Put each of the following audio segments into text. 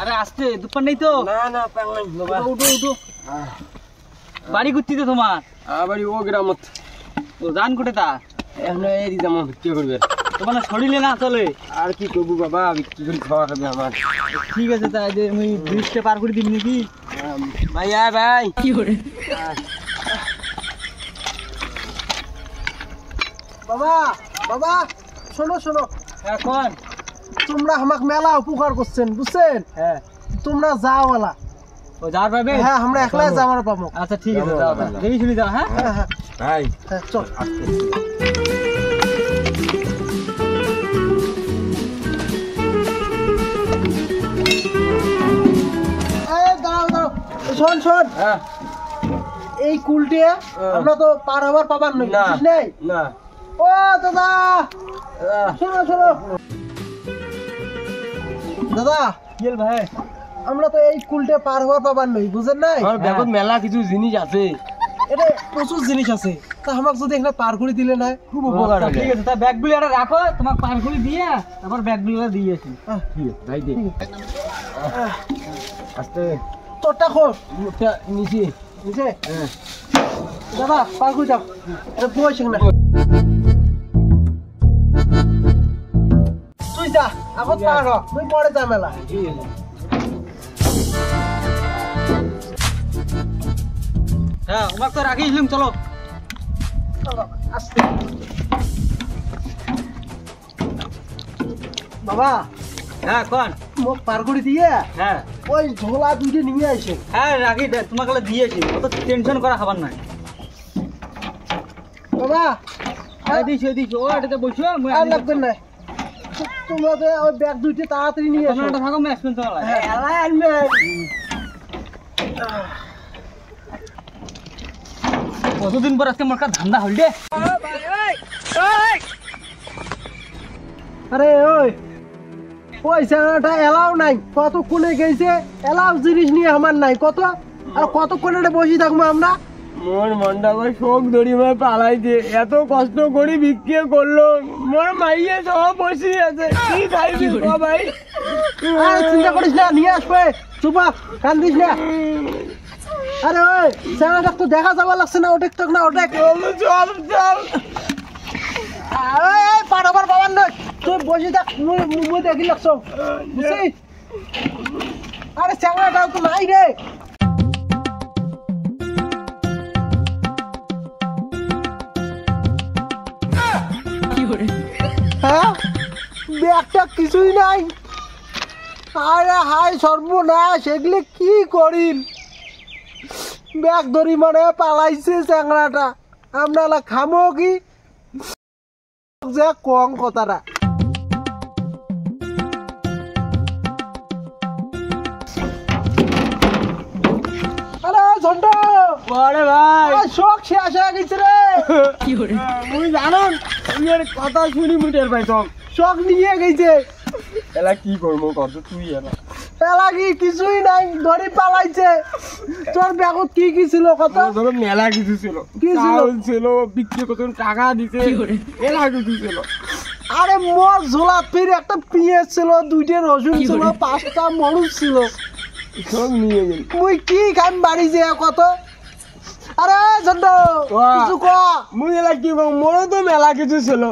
আরে আসতে দুপুর নেই তো? না না পাং নাই বাবা। উঠো উঠো। বাড়ি করছি তো তোমার? বাড়ি ও গ্রামত। ও জান কোটে তা? এখন এই দাম বিক্রি করবে। তোমার শরীরে না চলে আর কি করবো বাবা, বিক্রি করে খাওয়া খাবে আমার। ঠিক আছে তাই যে আমি ব্রিজটা পার করে দিবি নাকি? ভাই আয় ভাই। কি করে বাবা বাবা শোনো শোনো, এখন? তোমরা আমাকে মেলা উপকার করছেন বুঝছেন? হ্যাঁ তোমরা যাওয়ালা। ও যার পাবে? হ্যাঁ আমরা একলাই যাওয়ার পাবো। আচ্ছা ঠিক আছে যাও দেখি শুনি যাও। হ্যাঁ হ্যাঁ হ্যাঁ ভাই হ্যাঁ চল। দাঁড়াও দাঁড়াও, শোন শোন, হ্যাঁ এই কুলটে আমরা তো পার হবার পাবার নই, না বুঝিস নাই? না ও দাদা শোনো শোনো দাদা, কি হল ভাই? আমরা তো এই কুলটে পার হবার পাবার নই, বুঝেন নাই? আমার ব্যাগত মেলা কিছু জিনিস আছে, এটা প্রচুর জিনিস আছে, তা আমাকে যদি এখানে পার করে দিলে না খুব উপকার হবে। ঠিক আছে তা ব্যাগগুলো একটা রাখো, তোমাকে পার করে দিয়ে তারপর ব্যাগগুলো দিয়ে আসি। ঠিক আছে ভাই দে। আস্তে তোরটা খোর মুখটা নিচে। বুঝছে? হ্যাঁ দাদা পার করে যাও, এটা বয়স না। তুই যা এখন পার হ, তুই পরে যা মেলা। ঠিক আছে। হ্যাঁ তোমাকে তো রাখিয়েছিলাম, চলো। আসতে বাবা, হ্যাঁ কোন? মুখ পার করে দিয়ে হ্যাঁ ওই ঝোলা দুইটা নিয়ে আসে। হ্যাঁ রাখি, তোমাকে দিয়েছি, অত টেনশন করা খাবার নাই। বাবা দিয়েছি দিয়েছি, ও এটাতে বসো। আর লাগবে না, তোমরা তো ওই ব্যাগ দুইটা তাড়াতাড়ি নিয়ে আসো। তোমরা থাকো, আমি এক্সপেন্স চালাই। হ্যাঁ, এলাই আনবে। কতদিন পর আজকে মোর কাছে ধান্দা হল রে। আরে ওই ওই জায়গাটা এলাও নাই, কতক্ষণে গেছে এলাও জিনিস নিয়ে আমার নাই, কত আর কতক্ষণে বসে থাকবো আমরা? মোর মনটা করে শোক দড়ি মায় পালাইছে, এত কষ্ট করে বিক্রি করলো, মোর মাইয়ে সব বসে আছে, কি খাইবি ভাই? আরে চিন্তা করিস না, নিয়ে আসবে, চুপা কান্দিস না। আরে ওই জায়গাটা তো দেখা যাওয়া লাগছে না, ওটা তো না, ওটা চল চল চল। পাঠাবার বাবার নয়, তুই বসে থাক, মুই দেখি লাগছ বুঝছিস? আরে চ্যাংড়াটাও তো নাই রে। হ্যাঁ ব্যাগটা কিছুই নাই, আরে হাই সর্বনাশ, এগুলি কি করিল? ব্যাগ ধরি মানে পালাইছে চ্যাংড়াটা, আমরা খামো কি যে কম কথাটা। আরে ঝন্টু, আরে ভাই শোক শেষ হয়ে গেছে রে। তুই জানো কথা শুনি মুটের ভাই সব শোক নিয়ে গেছে, এলা কি করবো কত তুই এলা এলা কি কিছুই নাই, ধরি পালাইছে। তোর ব্যাগত কি কি ছিল কত? ধরো মেলা কিছু ছিল, কি ছিল? চাউল ছিল, বিক্রি করতে টাকা দিতে, মেলা কিছু ছিল। আরে মোর ঝোলা ফির একটা পেঁয়াজ ছিল, দুইটা রসুন ছিল, 5টা মরিচ ছিল, সব নিয়ে গেল। মুই কি খাম বাড়ি যে কত? আরে ঝন্টু কিছু ক। মুই এলা কি করবো, মোরও তো মেলা কিছু ছিল।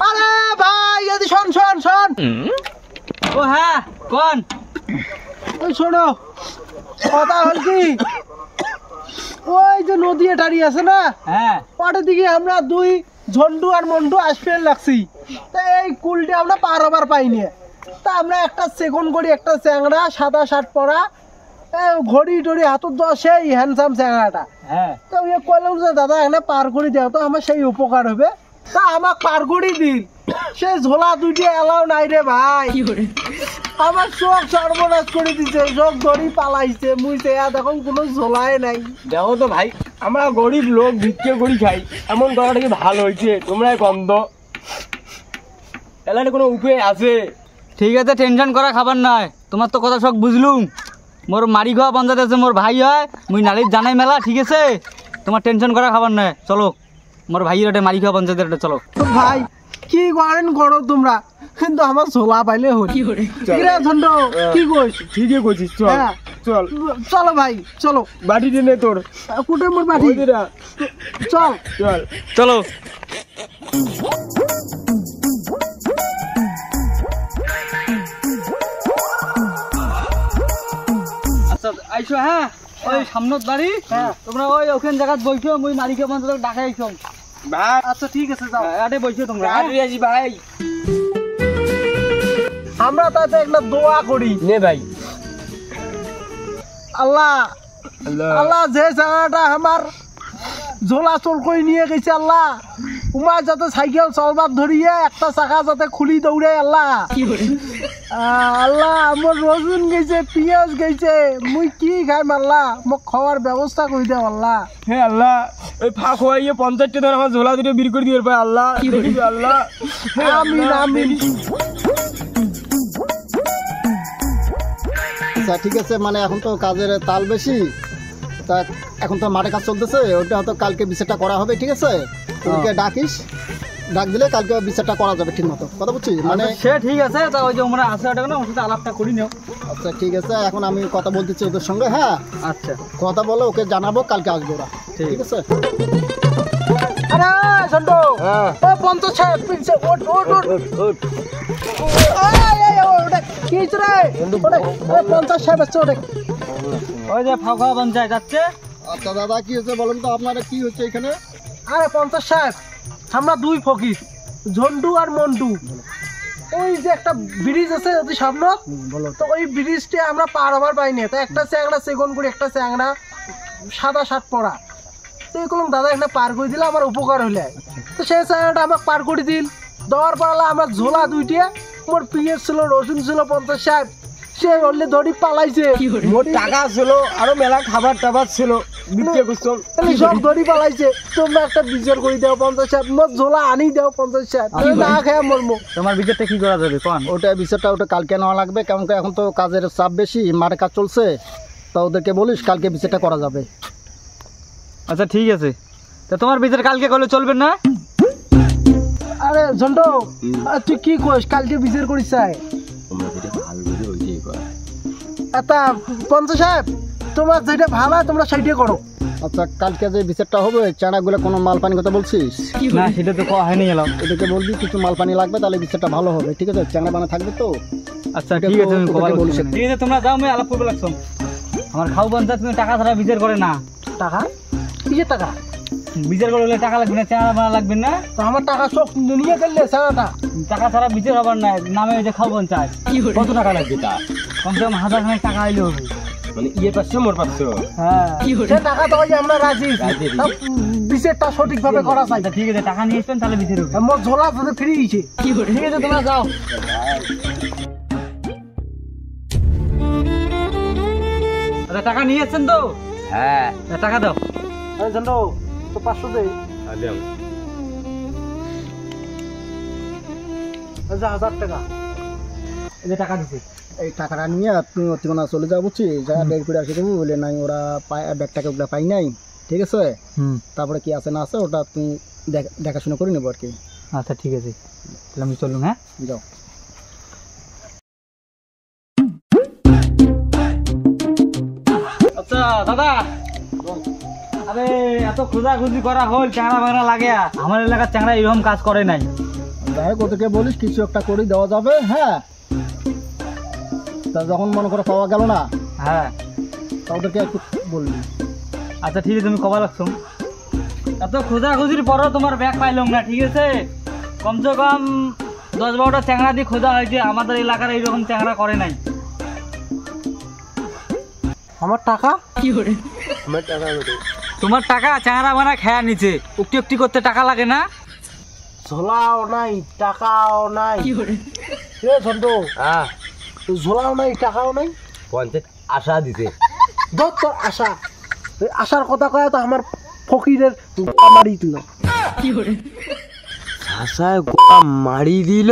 আরে ভাই এদি শোন শোন শোন, ও হ্যাঁ কোন? ওই শোনো কথা হল কি, ওই যে নদী এটারি আছে না, হ্যাঁ ওটার দিকে আমরা দুই ঝন্টু আর মন্টু আসবে লাগছি, তা এই কুলটা আমরা পার হবার পাইনি, তা আমরা একটা সেকন্ড করি, একটা চ্যাংড়া সাদা শার্ট পরা, ঘড়ি টড়ি হাতত দেওয়া, সেই হ্যান্ডসাম চ্যাংড়াটা, হ্যাঁ তো ইয়ে কইলাম যে দাদা এখানে পার করে দেও তো আমার সেই উপকার হবে, তা আমাকে পার করে দিন। সে ঝোলা দুইটা এলাও নাই রে ভাই, আমার চোখ সর্বনাশ করে দিছে, চোখ ধরি পালাইছে, মুইছে এখন কোনো ঝোলাই নাই। দেখো তো ভাই, আমরা গরিব লোক বিক্রি করি খাই, এমন করাটা কি ভালো হয়েছে? তোমরাই কম তো, এলাকায় কোনো উপায় আছে? ঠিক আছে, টেনশন করা খাবার নাই, তোমার তো কথা সব বুঝলুম। মোর মারি খাওয়া পঞ্চায়েত আছে, মোর ভাই হয়, মুই নালির জানাই মেলা, ঠিক আছে? তোমার টেনশন করা খাবার নাই, চলো মোর ভাইয়ের মারি খাওয়া পঞ্চায়েতের চলো। ভাই কি করেন করো তোমরা, কিন্তু আমার ঝোলা পাইলে হল কিরে ঝন্ড কি কইস ঠিকই কইছিস চল হ্যাঁ। চল চলো ভাই চলো বাটি টেনে তোর কুটে মোর বাড়ি ওই দিরা, চল চল চলো। আচ্ছা আইসো, হ্যাঁ ওই সামনত বাড়ি, হ্যাঁ। তোমরা ওই ওখানে জায়গাত বইছো, মুই মালিকে বন্ধ ডাকাই আইছো। ভাই আচ্ছা ঠিক আছে যাও আটে বইছো তোমরা, হ্যাঁ? আরে আজি ভাই আমরা তাতে একটা দোয়া করি নে ভাই আল্লাহ আল্লাহ আল্লাহ যে জায়গাটা আমার ঝোলা চল করে নিয়ে গেছে আল্লাহ উমার যাতে সাইকেল চলবার ধরিয়ে একটা চাকা যাতে খুলি দৌড়ে আল্লাহ আল্লাহ আমার রসুন গেছে পিঁয়াজ গেছে মুই কি খাইম আল্লাহ মোক খাওয়ার ব্যবস্থা করে দে আল্লাহ হে আল্লাহ ওই ফাঁক হয়ে 50টা ধরে আমার ঝোলা দুটো বের করে দিবে ভাই আল্লাহ দেখিস আল্লাহ হে আমিন আমিন আচ্ছা ঠিক আছে, মানে এখন তো কাজের তাল বেশি, তা এখন তো মাঠে কাজ চলতেছে, ওটা হয়তো কালকে বিচারটা করা হবে, ঠিক আছে? তোকে ডাকিস, ডাক দিলে কালকে বিচারটা করা যাবে ঠিক মতো, কথা বুঝছিস? মানে সে ঠিক আছে, তা ওই যে আমরা আসে ওটা না ওর সাথে আলাপটা করি নাও। আচ্ছা ঠিক আছে, এখন আমি কথা বলতেছি ওদের সঙ্গে, হ্যাঁ আচ্ছা কথা বলে ওকে জানাবো, কালকে আসবো ওরা, ঠিক আছে? আরে ঝন্ড হ্যাঁ ও পঞ্চাশ সাহেব পিনছে ওট ওট ওট কি রে পঞ্চাশ সাহেব আসছে ওটা ওই যে ফাঁকা পঞ্চায়েত যাচ্ছে। আচ্ছা দাদা কি হচ্ছে বলেন তো, আপনারা কি হচ্ছে এখানে? আরে পঞ্চাশ সাহেব আমরা দুই ফকির ঝন্টু আর মন্টু, ওই যে একটা ব্রিজ আছে ওই সামনে, বলো। তো ওই ব্রিজটা আমরা পার হবার পাইনি, তো একটা চ্যাংড়া সেগুন করে একটা চ্যাংড়া সাদা শার্ট পরা, তো এগুলো দাদা এখানে পার করে দিলে আমার উপকার হইলে, তো সেই চ্যাংড়াটা আমাকে পার করে দিল, দেওয়ার পারলা আমার ঝোলা দুইটা, মোর পিঁয়াজ ছিল রসুন ছিল পঞ্চাশ সাহেব, সে বললে ধরি পালাইছে, মোর টাকা ছিল আরো মেলা খাবার টাবার ছিল বিক্রি করছো তাহলে সব ধরি পালাইছে, তোমরা একটা বিচার করে দাও পঞ্চাশ সাহেব, মোর ঝোলা আনি দাও পঞ্চাশ সাহেব, না খেয়ে মরবো। তোমার বিচারটা কি করা যাবে কোন? ওটা বিচারটা ওটা কালকে নেওয়া লাগবে, কেমন কি এখন তো কাজের চাপ বেশি, মাঠে কাজ চলছে, তা ওদেরকে বলিস কালকে বিচারটা করা যাবে। আচ্ছা ঠিক আছে, তা তোমার বিচার কালকে করলে চলবে না? আরে ঝন্টু তুই কি কইস কালকে বিচার করিস চাই? আচ্ছা পঞ্চাশ সাহেব তোমার যেটা ভালো হয় তোমরা সেইটাই করো। আচ্ছা কালকে যে বিচারটা হবে, চানাগুলো কোনো মাল পানি কথা বলছিস? না সেটা তো কয়া হয়নি এলাম। ওদেরকে বলবি কিছু মাল পানি লাগবে, তাহলে বিচারটা ভালো হবে, ঠিক আছে? চানা বানা থাকবে তো। আচ্ছা ঠিক আছে, তুমি কবা বলছি। ঠিক আছে তোমরা যাও, আমি আলাপ করবে লাগছো। আমার খাও পঞ্চায়েত তুমি টাকা ছাড়া বিচার করে না। টাকা কিসের টাকা? বিচার করলে টাকা লাগবে না, চাঁদা বানা লাগবে না। তো আমার টাকা সব নিয়ে গেলে সারাটা টাকা ছাড়া বিচার হবার না, নামে ওই যে খাও পঞ্চায়েত। কত টাকা লাগবে? তা কমসে কম 1000 টাকা আইলে হবে। মানে ইয়ে পাচ্ছো মোর পাচ্ছো হ্যাঁ সে টাকা তো ওই যে আমরা রাজি, বিচারটা সঠিকভাবে করা চাই। আচ্ছা ঠিক আছে, টাকা নিয়ে আসবেন তাহলে বিচার হবে। মোর ঝোলা তো ফ্রি গেছে। ঠিক আছে তোমরা যাও। আচ্ছা টাকা নিয়ে এসছেন তো? হ্যাঁ টাকা দাও। আরে ঝন্টু তো 500 দে। আদেম আচ্ছা 1000 টাকা। এই যে টাকা দিছি। এই টাকাটা নিয়ে তুমি অতিকোনা চলে যাও, বুঝছি? যা বের করে আসে দেবো, বলে নাই ওরা ব্যাগটাকে ওগুলো পাই নাই, ঠিক আছে? তারপরে কি আছে না আছে ওটা তুমি দেখাশোনা করে নেবো আর কি। আচ্ছা ঠিক আছে, তাহলে আমি চলুন। হ্যাঁ যাও। আচ্ছা দাদা, আরে এত খোঁজাখুঁজি করা হল, চ্যাংড়া বাংড়া লাগে, আমার এলাকার চ্যাংড়া এরকম কাজ করে নাই। যাই হোক ওদেরকে বলিস কিছু একটা করে দেওয়া যাবে, হ্যাঁ? তা যখন মনে করে পাওয়া গেল না, হ্যাঁ তা ওদেরকে একটু বলবি। আচ্ছা ঠিক আছে, তুমি কবা লাগছো। এত খোঁজাখুঁজির পরও তোমার ব্যাগ পাইলাম না, ঠিক আছে? কমসে কম 10-12টা চ্যাংড়া দিয়ে খোঁজা হয়েছে, আমাদের এলাকার এইরকম চ্যাংড়া করে নাই। আমার টাকা আমার টাকা কত? তোমার টাকা চ্যাংড়া বানা খেয়া নিচে, উক্তি উক্তি করতে টাকা লাগে না? ঝোলাও নাই টাকাও নাই। রে ঝন্টু হ্যাঁ ঝোলাও নাই টাকাও নাই, পঞ্চায়েত আশা দিছে ধর তোর আশা, এই আশার কথা কয় তো আমার ফকিরের মারি দিল। আশায় মারি দিল।